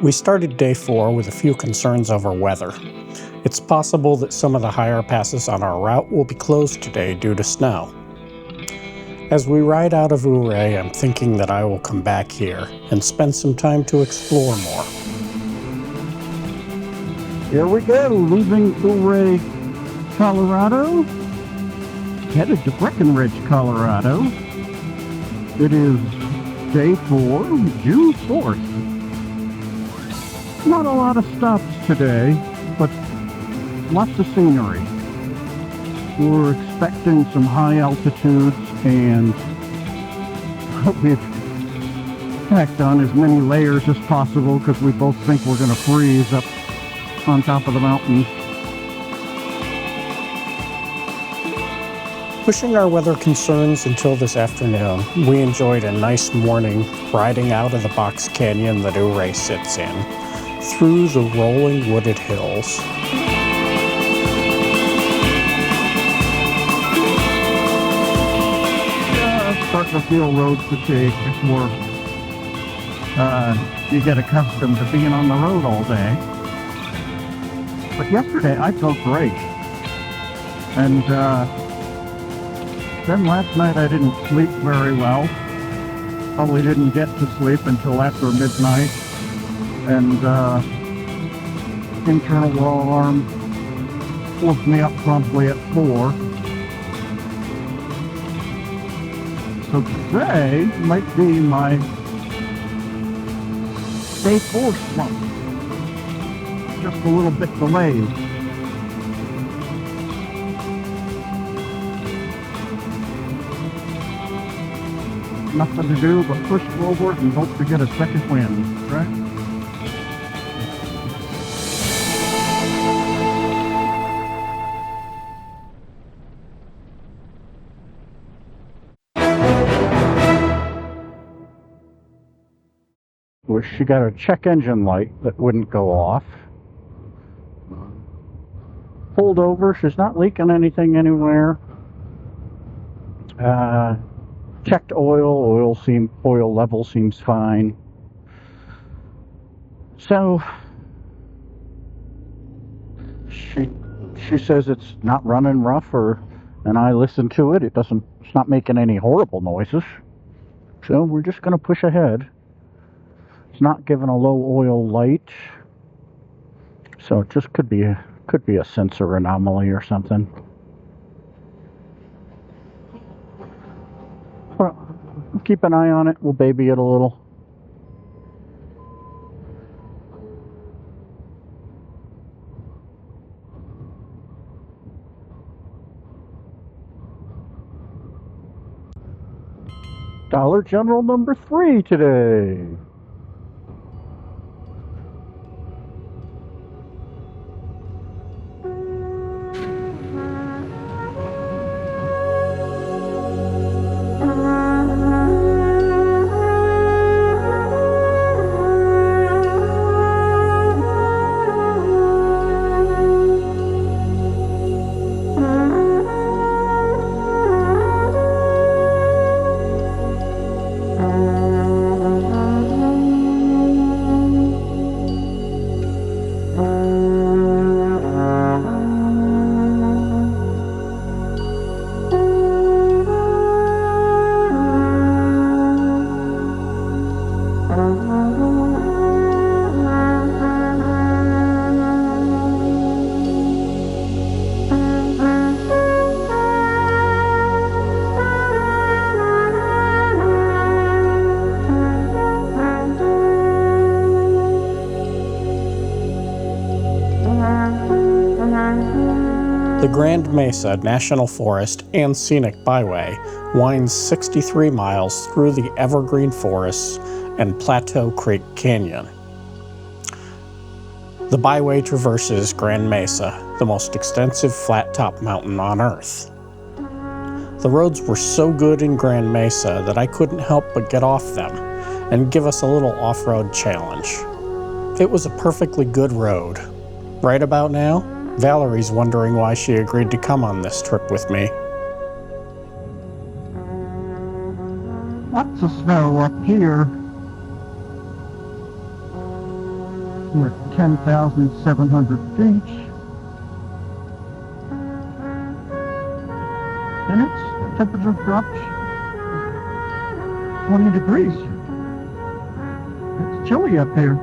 We started day 4 with a few concerns over weather. It's possible that some of the higher passes on our route will be closed today due to snow. As we ride out of Ouray, I'm thinking that I will come back here and spend some time to explore more. Here we go, leaving Ouray, Colorado, headed to Breckenridge, Colorado. It is day 4, June 4th. Not a lot of stops today, but lots of scenery. We're expecting some high altitudes, and we've packed on as many layers as possible because we both think we're going to freeze up on top of the mountain. Pushing our weather concerns until this afternoon, we enjoyed a nice morning riding out of the box canyon that Ouray sits in, through the rolling wooded hills. Starting to feel road fatigue before you get accustomed to being on the road all day. But yesterday I felt great. And then last night I didn't sleep very well. Probably didn't get to sleep until after midnight. And internal alarm woke me up promptly at 4. So today might be my day 4 slump. Just a little bit delayed. Nothing to do but push forward and hope to get a second wind, right? She got a check engine light that wouldn't go off. Pulled over, she's not leaking anything anywhere. Checked oil level seems fine. So she says it's not running rough, and I listened to it. It's not making any horrible noises. So we're just gonna push ahead. It's not giving a low oil light, so it just could be a sensor anomaly or something. Well, keep an eye on it. We'll baby it a little. Dollar General number 3 today. The Grande Mesa National Forest and Scenic Byway winds 63 miles through the evergreen forests and Plateau Creek Canyon. The byway traverses Grande Mesa, the most extensive flat-top mountain on Earth. The roads were so good in Grande Mesa that I couldn't help but get off them and give us a little off-road challenge. It was a perfectly good road. Right about now, Valerie's wondering why she agreed to come on this trip with me. Lots of snow up here. We're at 10,700 feet. And its temperature dropped 20 degrees. It's chilly up here.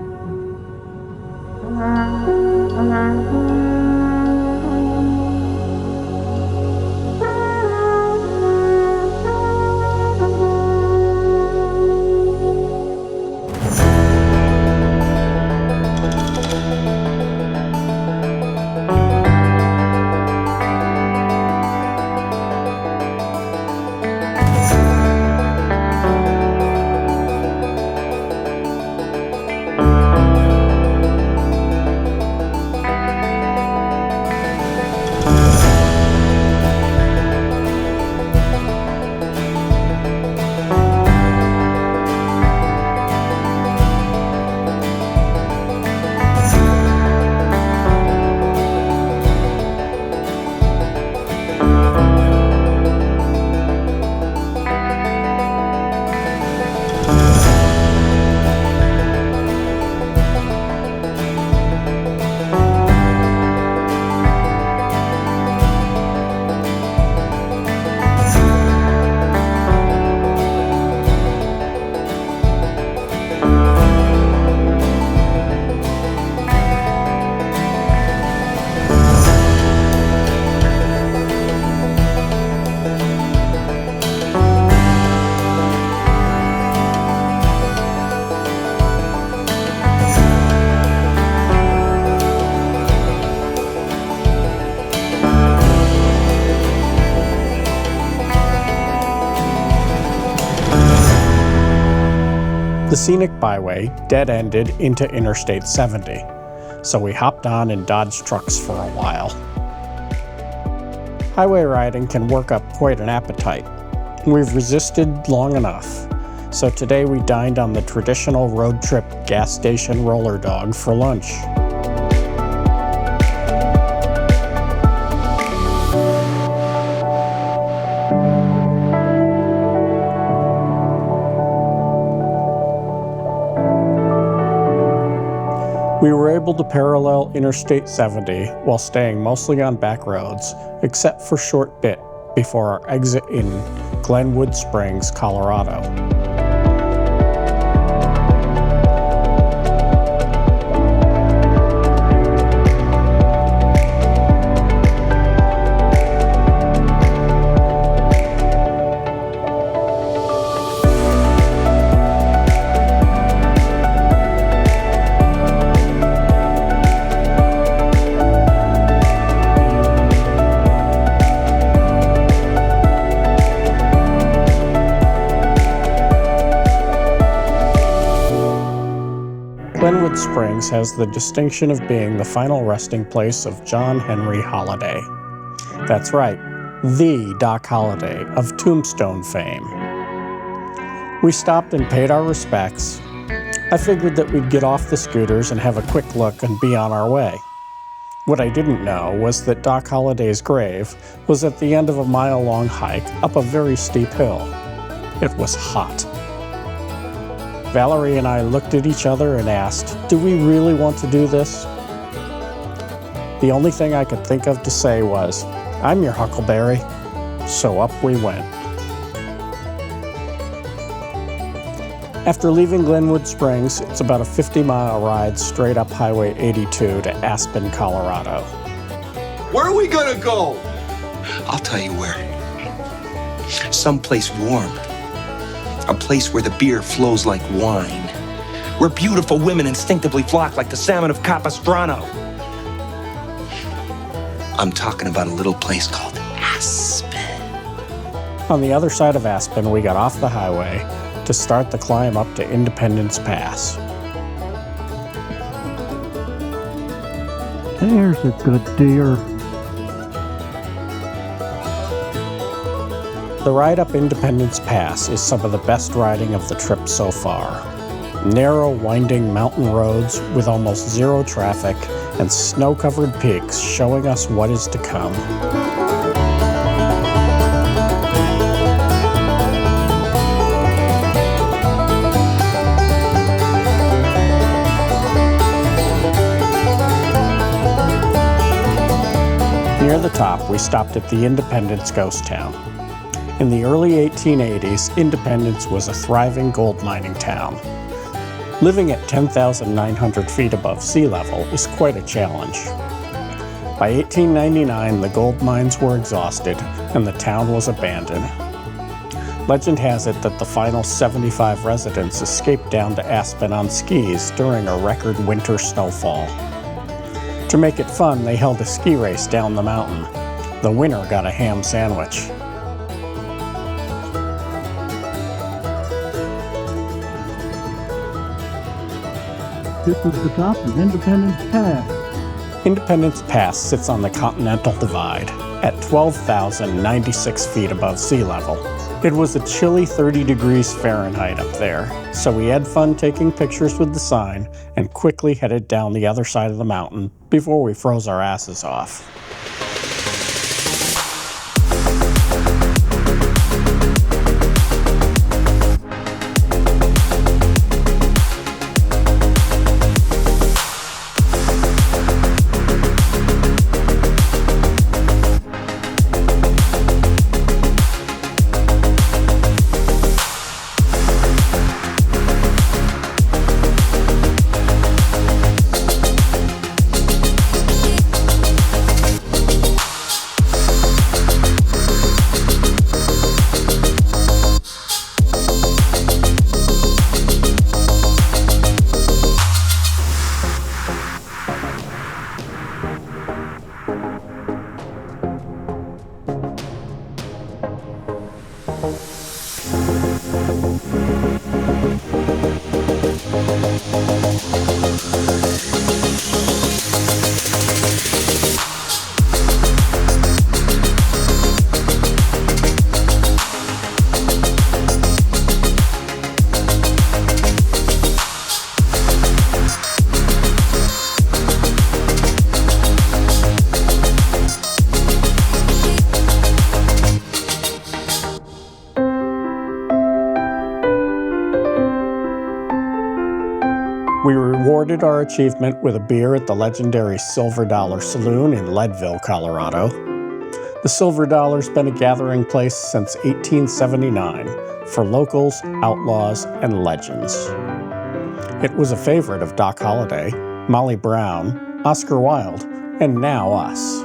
The scenic byway dead-ended into Interstate 70, so we hopped on and dodged trucks for a while. Highway riding can work up quite an appetite. We've resisted long enough, so today we dined on the traditional road trip gas station roller dog for lunch. We were able to parallel Interstate 70 while staying mostly on back roads, except for a short bit before our exit in Glenwood Springs, Colorado. Glenwood Springs has the distinction of being the final resting place of John Henry Holliday. That's right, the Doc Holliday of Tombstone fame. We stopped and paid our respects. I figured that we'd get off the scooters and have a quick look and be on our way. What I didn't know was that Doc Holliday's grave was at the end of a mile-long hike up a very steep hill. It was hot. Valerie and I looked at each other and asked, "Do we really want to do this?" The only thing I could think of to say was, "I'm your Huckleberry." So up we went. After leaving Glenwood Springs, it's about a 50-mile ride straight up Highway 82 to Aspen, Colorado. Where are we gonna go? I'll tell you where. Someplace warm. A place where the beer flows like wine. Where beautiful women instinctively flock like the salmon of Capistrano. I'm talking about a little place called Aspen. On the other side of Aspen, we got off the highway to start the climb up to Independence Pass. There's a good deer. The ride up Independence Pass is some of the best riding of the trip so far. Narrow, winding mountain roads with almost zero traffic and snow-covered peaks showing us what is to come. Near the top, we stopped at the Independence Ghost Town. In the early 1880s, Independence was a thriving gold mining town. Living at 10,900 feet above sea level is quite a challenge. By 1899, the gold mines were exhausted and the town was abandoned. Legend has it that the final 75 residents escaped down to Aspen on skis during a record winter snowfall. To make it fun, they held a ski race down the mountain. The winner got a ham sandwich. This is the top of Independence Pass. Independence Pass sits on the Continental Divide at 12,096 feet above sea level. It was a chilly 30 degrees Fahrenheit up there, so we had fun taking pictures with the sign and quickly headed down the other side of the mountain before we froze our asses off. We rewarded our achievement with a beer at the Legendary Silver Dollar Saloon in Leadville, Colorado. The Silver Dollar's been a gathering place since 1879 for locals, outlaws, and legends. It was a favorite of Doc Holliday, Molly Brown, Oscar Wilde, and now us.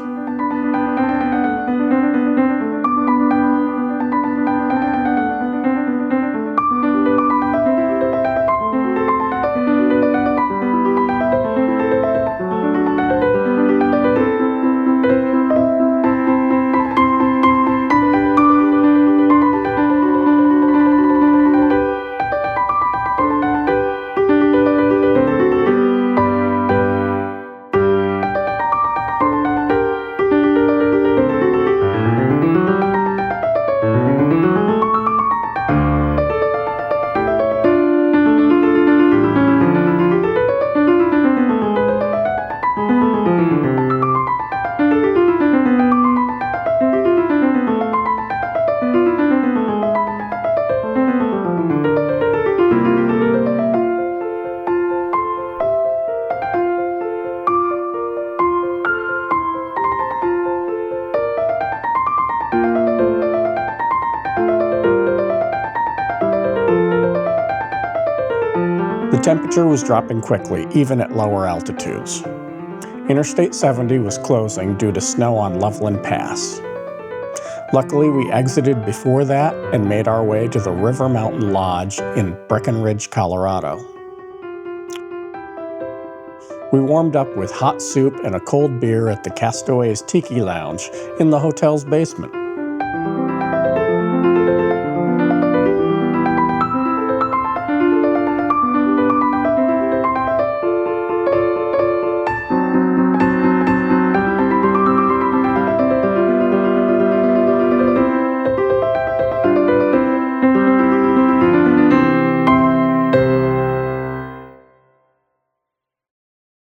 The temperature was dropping quickly, even at lower altitudes. Interstate 70 was closing due to snow on Loveland Pass. Luckily, we exited before that and made our way to the River Mountain Lodge in Breckenridge, Colorado. We warmed up with hot soup and a cold beer at the Castaways Tiki Lounge in the hotel's basement.